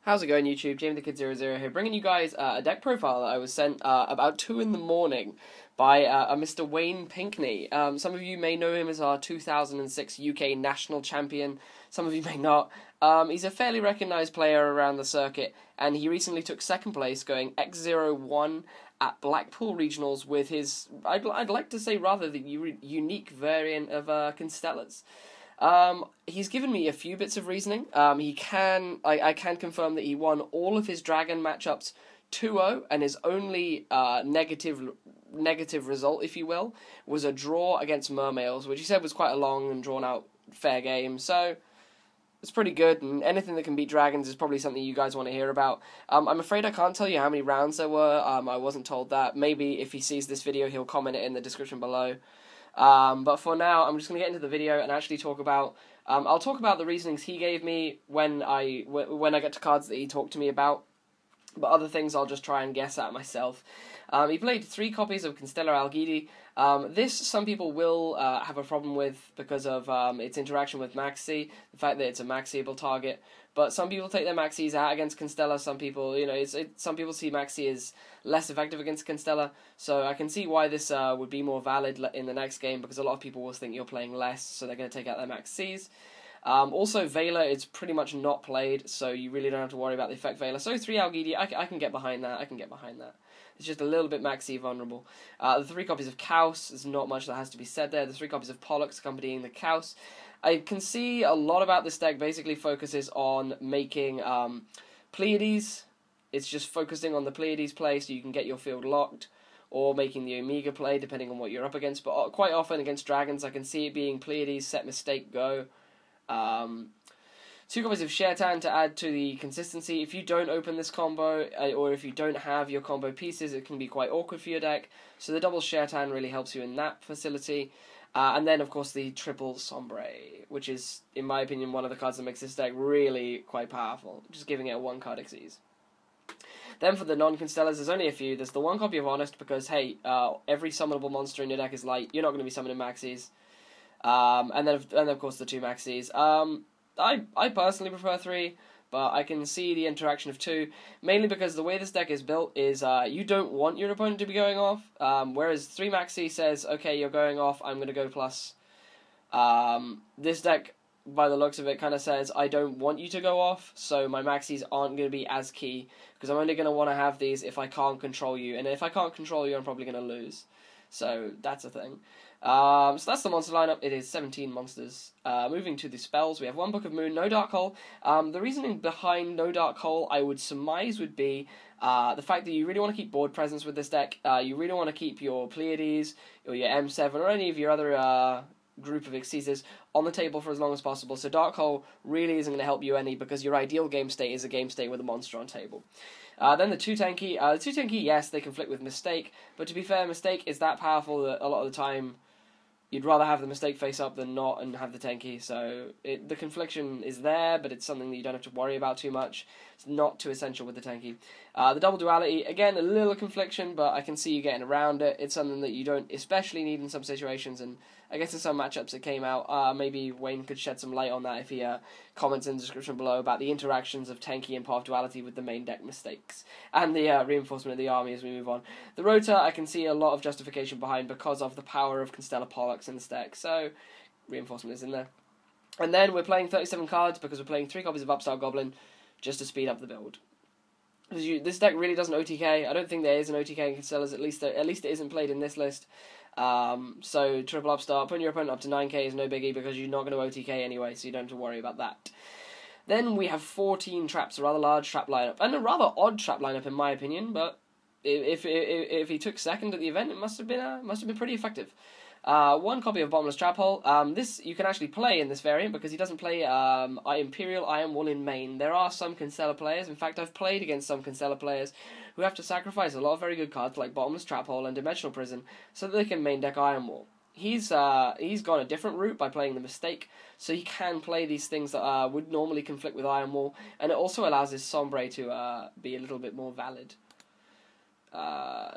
How's it going, YouTube? JamieTheKid00 here, bringing you guys a deck profile that I was sent about 2 in the morning by a Mr. Wayne Pinkney. Some of you may know him as our 2006 UK national champion. Some of you may not. He's a fairly recognised player around the circuit, and he recently took second place, going X01 at Blackpool Regionals with his, I'd like to say rather the unique variant of Constellars. He's given me a few bits of reasoning. I can confirm that he won all of his Dragon matchups 2-0, and his only negative result, if you will, was a draw against Mermails, which he said was quite a long and drawn out fair game. So it's pretty good, and anything that can beat Dragons is probably something you guys want to hear about. I'm afraid I can't tell you how many rounds there were. I wasn't told that. Maybe if he sees this video, he'll comment it in the description below. But for now, I'm just going to get into the video and actually talk about, I'll talk about the reasonings he gave me when I get to cards that he talked to me about, but other things I'll just try and guess at myself. He played 3 copies of Constellar Algidi. This, some people will have a problem with because of its interaction with Maxi, the fact that it's a Maxiable target. But some people take their Maxis out against Constellar. Some people, some people see Maxi as less effective against Constellar. So I can see why this would be more valid in the next game, because a lot of people will think you're playing less, so they're going to take out their Maxis. Also, Veiler is pretty much not played, so you really don't have to worry about the effect Veiler. So 3 Algidi, I can get behind that. It's just a little bit Maxi vulnerable. The 3 copies of Chaos, there's not much that has to be said there. The 3 copies of Pollux accompanying the Chaos. I can see a lot about this deck basically focuses on making Pleiades. It's just focusing on the Pleiades play so you can get your field locked, or making the Omega play depending on what you're up against. But quite often against Dragons, I can see it being Pleiades, set mistake, go. 2 copies of Shertan to add to the consistency. If you don't open this combo, or if you don't have your combo pieces, it can be quite awkward for your deck. So the double Shertan really helps you in that facility. And then, of course, the triple Sombre, which is, in my opinion, one of the cards that makes this deck really quite powerful, just giving it a 1-card Xyz. Then for the non-Constellars, there's only a few. There's the 1 copy of Honest, because, hey, every summonable monster in your deck is light. You're not going to be summoning Maxis. And then, of course, the 2 Maxis. I personally prefer 3, but I can see the interaction of 2, mainly because the way this deck is built is you don't want your opponent to be going off, whereas 3 Maxi says, okay, you're going off, I'm going to go plus. This deck, by the looks of it, kind of says, I don't want you to go off, so my Maxis aren't going to be as key, because I'm only going to want to have these if I can't control you, and if I can't control you, I'm probably going to lose. So that's a thing. So that's the monster lineup. It is 17 monsters. Moving to the spells, we have 1 Book of Moon, no Dark Hole. The reasoning behind no Dark Hole, I would surmise, would be the fact that you really want to keep board presence with this deck. You really want to keep your Pleiades, or your M7, or any of your other group of Xyzes on the table for as long as possible. So Dark Hole really isn't going to help you any, because your ideal game state is a game state with a monster on table. Then the 2 Tanky. The 2 Tanky, yes, they conflict with Mistake, but to be fair, Mistake is that powerful that a lot of the time you'd rather have the Mistake face up than not and have the Tanky. So the confliction is there, but it's something that you don't have to worry about too much. It's not too essential with the Tanky. The Double Duality, again, a little confliction, but I can see you getting around it. It's something that you don't especially need in some situations, and I guess in some matchups that came out, maybe Wayne could shed some light on that if he comments in the description below about the interactions of Tanky and Path Duality with the main deck Mistakes, and the reinforcement of the army as we move on. The Rota, I can see a lot of justification behind because of the power of Constellar Pollux in this deck, so reinforcement is in there. And then we're playing 37 cards because we're playing 3 copies of Upstart Goblin just to speed up the build. This deck really doesn't OTK. I don't think there is an OTK in Constellars, at least it isn't played in this list. So triple Upstart, putting your opponent up to 9k is no biggie because you're not going to OTK anyway, so you don't have to worry about that. Then we have 14 traps, a rather large trap lineup, and a rather odd trap lineup in my opinion, but if he took second at the event, it must have been pretty effective. 1 copy of Bottomless Trap Hole. This you can actually play in this variant because he doesn't play Imperial Iron Wall in main. There are some Constellar players, in fact I've played against some Constellar players who have to sacrifice a lot of very good cards like Bottomless Trap Hole and Dimensional Prison so that they can main deck Iron Wall. He's gone a different route by playing the Mistake, so he can play these things that would normally conflict with Iron Wall, and it also allows his Sombre to be a little bit more valid.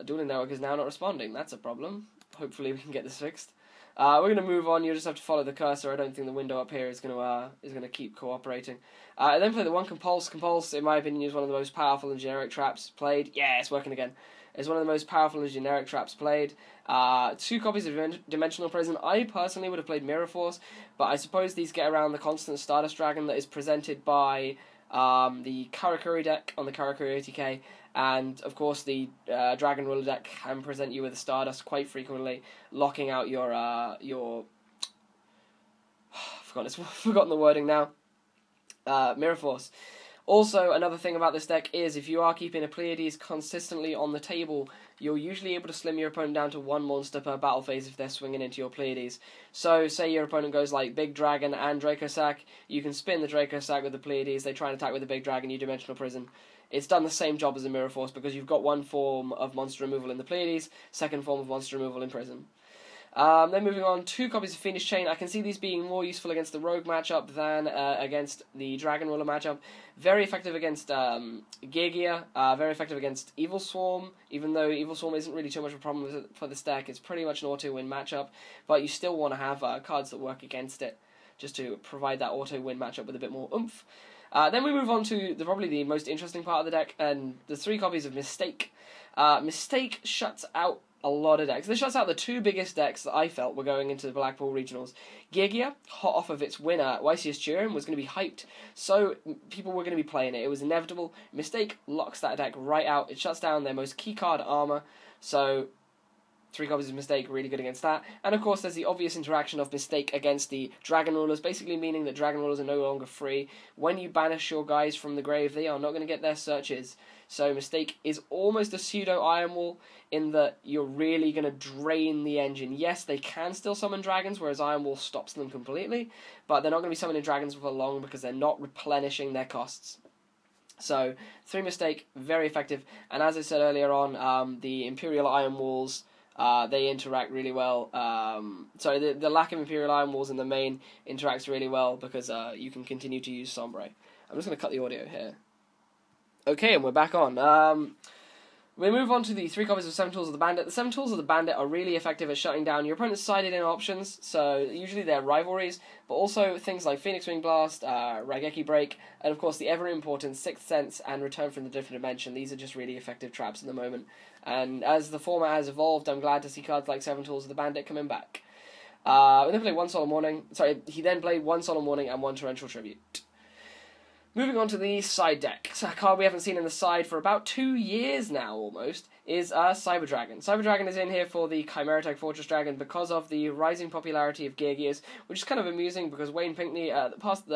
Dueling Network is now not responding, that's a problem. Hopefully we can get this fixed. We're going to move on. You'll just have to follow the cursor. I don't think the window up here is going to keep cooperating. I then play the one Compulse. Compulse, in my opinion, is one of the most powerful and generic traps played. Yeah, it's working again. It's one of the most powerful and generic traps played. 2 copies of Dimensional Prison. I personally would have played Mirror Force, but I suppose these get around the constant Stardust Dragon that is presented by the Karakuri deck on the Karakuri ATK, and of course the Dragon Ruler deck can present you with a Stardust quite frequently, locking out your forgotten the wording now. Mirror Force. Also, another thing about this deck is if you are keeping a Pleiades consistently on the table, you're usually able to slim your opponent down to 1 monster per battle phase if they're swinging into your Pleiades. So, say your opponent goes like Big Dragon and Draco Sack, you can spin the Draco Sack with the Pleiades, they try and attack with the Big Dragon, you Dimensional Prison. It's done the same job as a Mirror Force because you've got 1 form of monster removal in the Pleiades, 2nd form of monster removal in Prison. Then moving on, 2 copies of Phoenix Chain. I can see these being more useful against the Rogue matchup than against the Dragon Ruler matchup. Very effective against Gear, very effective against Evil Swarm, even though Evil Swarm isn't really too much of a problem for this deck. It's pretty much an auto-win matchup, but you still want to have cards that work against it, just to provide that auto-win matchup with a bit more oomph. Then we move on to probably the most interesting part of the deck, and the 3 copies of Mistake. Mistake shuts out a lot of decks. This shuts out the 2 biggest decks that I felt were going into the Blackpool Regionals. Gear, hot off of its winner, Wycius Turin, was going to be hyped, so people were going to be playing it. It was inevitable. Mistake locks that deck right out. It shuts down their most keycard armor, so 3 copies of Mistake, really good against that. And of course there's the obvious interaction of Mistake against the Dragon Rulers, basically meaning that Dragon Rulers are no longer free. When you banish your guys from the grave, they are not going to get their searches. So Mistake is almost a pseudo Iron Wall in that you're really going to drain the engine. Yes, they can still summon dragons, whereas Iron Wall stops them completely, but they're not going to be summoning dragons for long because they're not replenishing their costs. So 3 Mistake, very effective. And as I said earlier on, the Imperial Iron Walls, they interact really well. Sorry, the lack of Imperial Iron Walls in the main interacts really well because you can continue to use Sombre. I'm just going to cut the audio here. Okay, and we're back on. We move on to the 3 copies of 7 Tools of the Bandit. The 7 Tools of the Bandit are really effective at shutting down your opponent's sided-in options, so usually they're rivalries, but also things like Phoenix Wing Blast, Raigeki Break, and of course the ever-important Sixth Sense and Return from the Different Dimension. These are just really effective traps at the moment, and as the format has evolved, I'm glad to see cards like 7 Tools of the Bandit coming back. We then played 1 Solemn Warning. Sorry, he then played 1 Solemn Warning and 1 Torrential Tribute. Moving on to the side deck. So a card we haven't seen in the side for about 2 years now, almost, is Cyber Dragon. Cyber Dragon is in here for the Chimera Tech Fortress Dragon because of the rising popularity of Gears, which is kind of amusing because Wayne Pinkney, about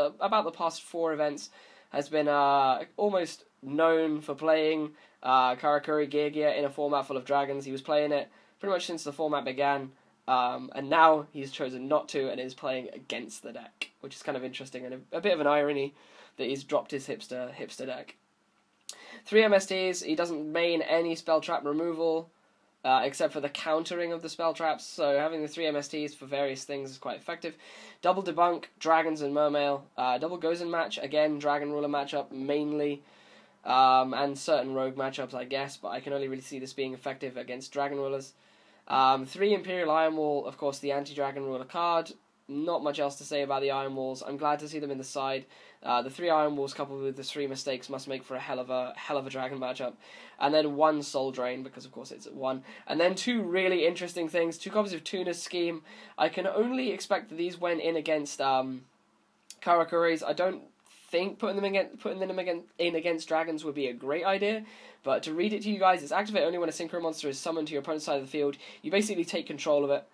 the past 4 events, has been almost known for playing Karakuri Gear in a format full of dragons. He was playing it pretty much since the format began, and now he's chosen not to and is playing against the deck, which is kind of interesting and a bit of an irony that he's dropped his hipster deck. 3 MSTs, he doesn't main any spell trap removal, except for the countering of the spell traps, so having the 3 MSTs for various things is quite effective. Double Debunk, Dragons and Mermail. Double Gozen match, again, Dragon Ruler matchup mainly, and certain Rogue matchups, I guess, but I can only really see this being effective against Dragon Rulers. 3 Imperial Iron Wall, of course, the anti-Dragon Ruler card. Not much else to say about the Iron Walls. I'm glad to see them in the side. The 3 Iron Walls coupled with the 3 Mistakes must make for a hell of a dragon matchup. And then 1 Soul Drain, because of course it's at 1. And then 2 really interesting things. 2 copies of Tuna's Scheme. I can only expect that these went in against Karakuris. I don't think putting them in against dragons would be a great idea. But to read it to you guys, it's activate only when a synchro monster is summoned to your opponent's side of the field. You basically take control of it.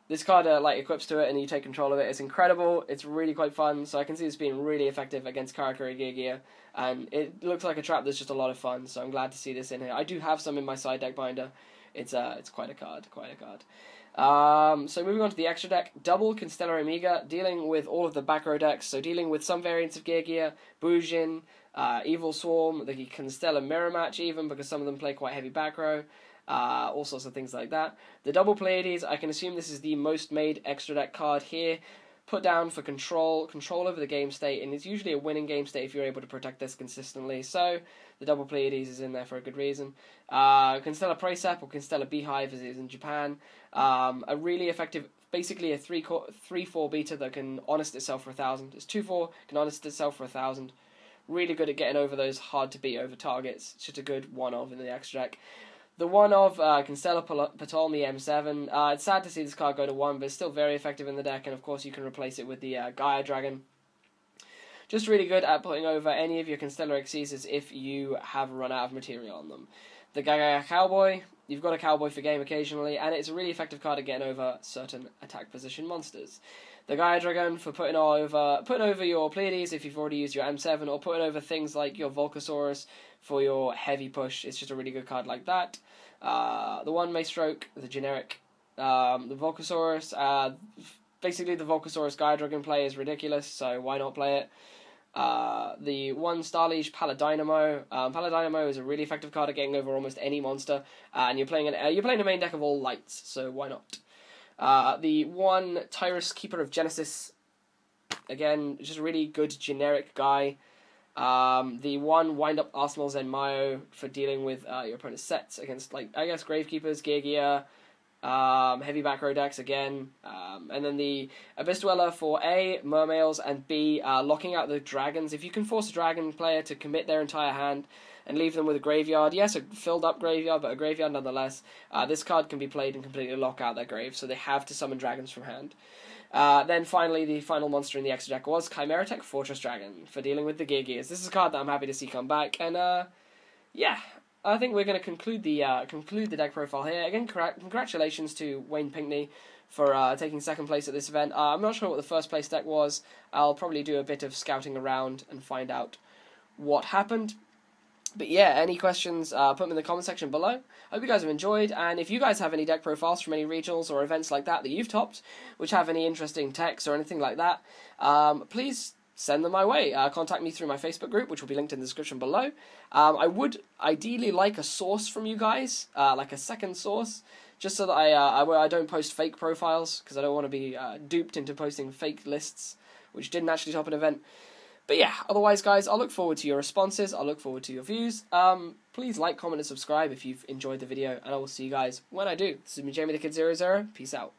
This card equips to it and you take control of it. It's incredible. It's really quite fun. So I can see this being really effective against Karakuri Gear. And it looks like a trap that's just a lot of fun. So I'm glad to see this in here. I do have some in my side deck binder. It's quite a card. So moving on to the extra deck. Double Constellar Amiga, dealing with all of the back row decks. So dealing with some variants of Gear, Bujin, Evil Swarm, the Constellar Mirror Match even, because some of them play quite heavy back row. All sorts of things like that. The double Pleiades, I can assume this is the most made extra deck card here, put down for control over the game state, and it's usually a winning game state if you're able to protect this consistently. So the double Pleiades is in there for a good reason. Constellar Pricep or Constellar Beehive, as it is in Japan, a really effective, basically a 3/4 beta that can honest itself for 1,000. It's 2/4, can honest itself for 1,000. Really good at getting over those hard to beat over targets. It's just a good one of in the extra deck. The one of Constellar Ptolemy M7. It's sad to see this card go to 1, but it's still very effective in the deck, and of course you can replace it with the Gaia Dragon. Just really good at putting over any of your Constellar Exceeders if you have run out of material on them. The Gaia Cowboy, you've got a Cowboy for game occasionally, and it's a really effective card at getting over certain attack position monsters. The Gaia Dragon for putting over your Pleiades if you've already used your M7, or putting over things like your Volcasaurus for your heavy push. It's just a really good card like that. The one Maystroke, the generic, the Volcasaurus. Basically, the Volcasaurus Gaia Dragon play is ridiculous, so why not play it? The one Starliege Paladynamo. Paladynamo is a really effective card at getting over almost any monster, and you're playing a main deck of all lights, so why not? The one Tyrus Keeper of Genesis, again, just a really good generic guy. The one Wind Up Arsenal Zenmayo for dealing with your opponent's sets against, like, I guess, Gravekeepers, Gear, heavy back row decks again. And then the Abyss Dweller for A, Mermails, and B, locking out the dragons. If you can force a dragon player to commit their entire hand and leave them with a graveyard, yes, a filled up graveyard, but a graveyard nonetheless, this card can be played and completely lock out their grave, so they have to summon dragons from hand. Then finally, the final monster in the extra deck was Chimeratech Fortress Dragon for dealing with the Gears. This is a card that I'm happy to see come back, and yeah, I think we're going to conclude the deck profile here. Again, congratulations to Wayne Pinkney for taking second place at this event. I'm not sure what the first place deck was. I'll probably do a bit of scouting around and find out what happened. But yeah, any questions, put them in the comment section below. I hope you guys have enjoyed, and if you guys have any deck profiles from any regionals or events like that you've topped, which have any interesting techs or anything like that, please send them my way. Contact me through my Facebook group, which will be linked in the description below. I would ideally like a source from you guys, like a second source, just so that I don't post fake profiles, because I don't want to be duped into posting fake lists, which didn't actually top an event. But yeah, otherwise, guys, I'll look forward to your responses. I'll look forward to your views. Please like, comment, and subscribe if you've enjoyed the video, and I will see you guys when I do. This has been Jamie the Kid 00. Peace out.